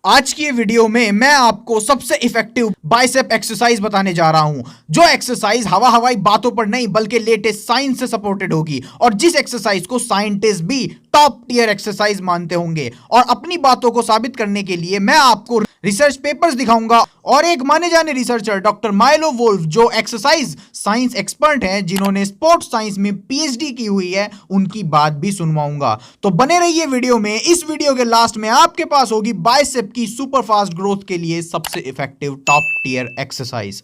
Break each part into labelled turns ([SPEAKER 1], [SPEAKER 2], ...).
[SPEAKER 1] आज की ये वीडियो में मैं आपको सबसे इफेक्टिव बाइसेप एक्सरसाइज बताने जा रहा हूं, जो एक्सरसाइज हवाई बातों पर नहीं बल्कि लेटेस्ट साइंस से सपोर्टेड होगी और जिस एक्सरसाइज को साइंटिस्ट भी टॉप टियर एक्सरसाइज मानते होंगे। और अपनी बातों को साबित करने के लिए मैं आपको रिसर्च पेपर्स दिखाऊंगा और एक माने जाने रिसर्चर डॉक्टर माइलो वोल्फ, जो एक्सरसाइज साइंस एक्सपर्ट हैं, जिन्होंने स्पोर्ट्स साइंस में पीएचडी की हुई है, उनकी बात भी सुनवाऊंगा। तो बने रहिए वीडियो में। इस वीडियो के लास्ट में आपके पास होगी बाइसेप की सुपर फास्ट ग्रोथ के लिए सबसे effective top tier exercise.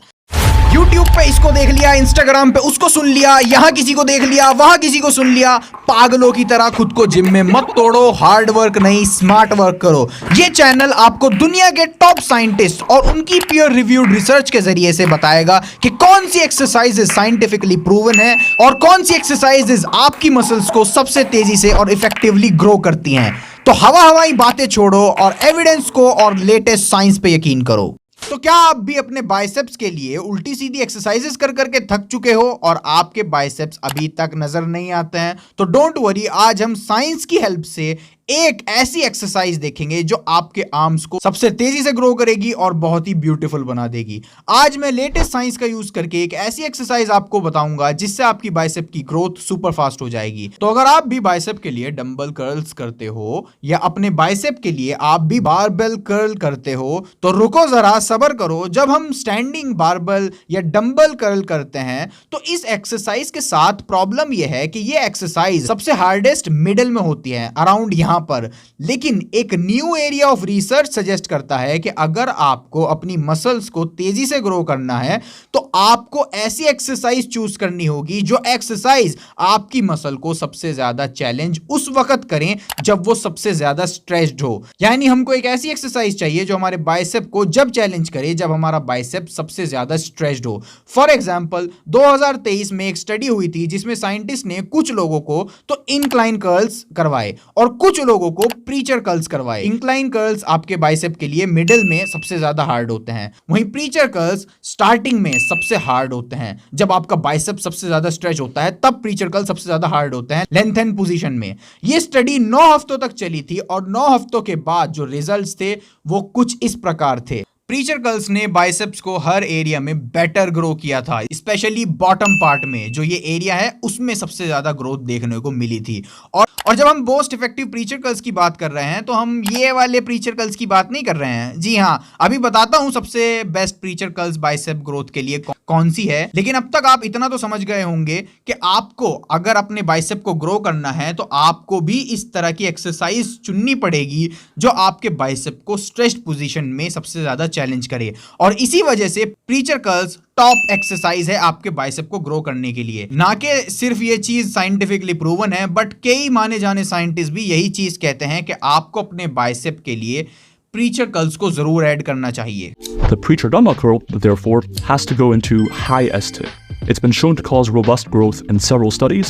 [SPEAKER 1] YouTube पे इसको देख लिया, Instagram पे उसको सुन लिया, यहां किसी को देख लिया, वहां किसी को सुन लिया। पागलों की तरह खुद को जिम में मत तोड़ो, हार्ड वर्क नहीं स्मार्ट वर्क करो। ये चैनल आपको दुनिया के टॉप साइंटिस्ट और उनकी पीयर रिव्यूड रिसर्च के जरिए से बताएगा कि कौन सी एक्सरसाइजेज साइंटिफिकली प्रूवन है और कौन सी एक्सरसाइजेज आपकी मसल्स को सबसे तेजी से और इफेक्टिवली ग्रो करती हैं। तो हवाई बातें छोड़ो और एविडेंस को और लेटेस्ट साइंस पे यकीन करो। तो क्या आप भी अपने बाइसेप्स के लिए उल्टी सीधी एक्सरसाइजेस कर करके थक चुके हो और आपके बाइसेप्स अभी तक नजर नहीं आते हैं? तो डोंट वरी, आज हम साइंस की हेल्प से एक ऐसी एक्सरसाइज देखेंगे जो आपके आर्म्स को सबसे तेजी से ग्रो करेगी और बहुत ही ब्यूटीफुल बना देगी। आज मैं लेटेस्ट साइंस का यूज करके एक ऐसी एक्सरसाइज आपको बताऊंगा जिससे आपकी बाइसेप की ग्रोथ सुपर फास्ट हो जाएगी। तो अगर आप भी बाइसेप के लिए डंबल कर्ल्स करते हो या अपने बाइसेप के लिए आप भी बारबेल कर्ल करते हो तो रुको जरा, सब्र करो। जब हम स्टैंडिंग बारबेल या डंबल कर्ल करते हैं तो इस एक्सरसाइज के साथ प्रॉब्लम यह है कि ये एक्सरसाइज सबसे हार्डेस्ट मिडिल में होती है, अराउंड यहां पर। लेकिन एक new area of research suggest करता है कि अगर आपको अपनी मसल्स को तेजी से ग्रो करना है तो आपको ऐसी एक्सरसाइज चूज करनी होगी जो एक्सरसाइज आपकी मसल को सबसे ज्यादा चैलेंज उस वक्त करें जब वो सबसे ज्यादा स्ट्रेच्ड हो। यानी हमको एक ऐसी एक्सरसाइज चाहिए जो हमारे बाइसेप को जब चैलेंज करे जब हमारा बाइसेप सबसे ज्यादा स्ट्रेच्ड हो। फॉर एग्जांपल 2023 में एक स्टडी हुई थी जिसमें साइंटिस्ट ने कुछ लोगों को तो इंक्लाइन कर्ल्स करवाए और कुछ लोगों को प्रीचर कर्ल्स करवाए। इंक्लाइन कर्ल्स आपके बाइसेप के लिए मिडिल में सबसे ज्यादा हार्ड होते हैं, वहीं प्रीचर कर्ल्स स्टार्टिंग में सबसे हार्ड होते हैं। जब आपका बाइसेप सबसे ज्यादा स्ट्रेच होता है तब प्रीचर कर्ल सबसे ज्यादा हार्ड होते हैं लेंथन पोजीशन में। यह स्टडी 9 हफ्तों तक चली थी और 9 हफ्तों के बाद जो रिजल्ट्स थे वो कुछ इस प्रकार थे। प्रीचर कर्ल्स ने बाइसेप्स को हर एरिया में बेटर ग्रो किया था, स्पेशली बॉटम पार्ट में जो ये एरिया है उसमें सबसे ज्यादा ग्रोथ देखने को मिली थी। और जब हम मोस्ट इफेक्टिव प्रीचर कर्ल्स की बात कर रहे हैं तो हम ये वाले प्रीचर कर्ल्स की बात नहीं कर रहे हैं। जी हाँ, अभी बताता हूं सबसे best preacher curls bicep growth के लिए कौन सी है। लेकिन अब तक आप इतना तो समझ गए होंगे कि आपको अगर अपने बाइसेप को ग्रो करना है तो आपको भी इस तरह की एक्सरसाइज चुननी पड़ेगी जो आपके बाइसेप को स्ट्रेच्ड पोजीशन में सबसे ज्यादा चैलेंज करे। और इसी वजह से प्रीचर कर्ल्स टॉप एक्सरसाइज है आपके बाइसेप को ग्रो करने के लिए। ना कि सिर्फ ये चीज साइंटिफिकली प्रूवन है, बट कई माने जाने साइंटिस्ट भी यही चीज कहते हैं कि आपको अपने बाइसेप के लिए प्रीचर कर्ल्स को जरूर ऐड करना चाहिए।
[SPEAKER 2] The preacher dumbbell curl, therefore, has to go into high ST. It's been shown to cause robust growth in several studies,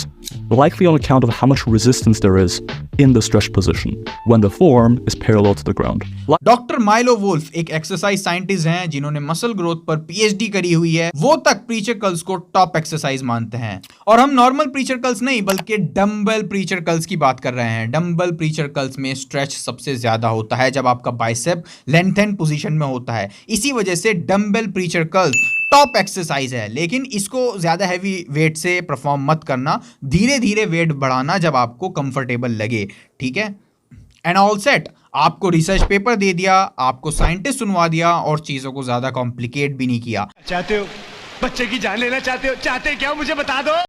[SPEAKER 2] likely on account of how much resistance there is in the stretch position when the forearm is parallel to the ground.
[SPEAKER 1] Doctor Milo Wolf एक exercise scientist हैं जिन्होंने muscle growth पर PhD करी हुई है। वो तक preacher curls को टॉप एक्सरसाइज मानते हैं। और हम नॉर्मल प्रीचर कर्ल्स नहीं बल्कि डंबल प्रीचर कर्ल्स की बात कर रहे हैं। डंबल प्रीचर कर्ल्स में स्ट्रेच सबसे ज्यादा होता है जब आपका बाइसेप लेंथन पोजीशन में होता है। इसी वजह से dumbbell preacher curls top exercise है। लेकिन इसको ज्यादा हैवी वेट से परफॉर्म मत करना, धीरे धीरे वेट बढ़ाना जब आपको कंफर्टेबल लगे, ठीक है। एंड ऑल सेट, आपको रिसर्च पेपर दे दिया, आपको साइंटिस्ट सुनवा दिया और चीजों को ज्यादा कॉम्प्लिकेट भी नहीं किया।
[SPEAKER 3] चाहते हो बच्चे की जान लेना चाहते हो क्या मुझे बता दो।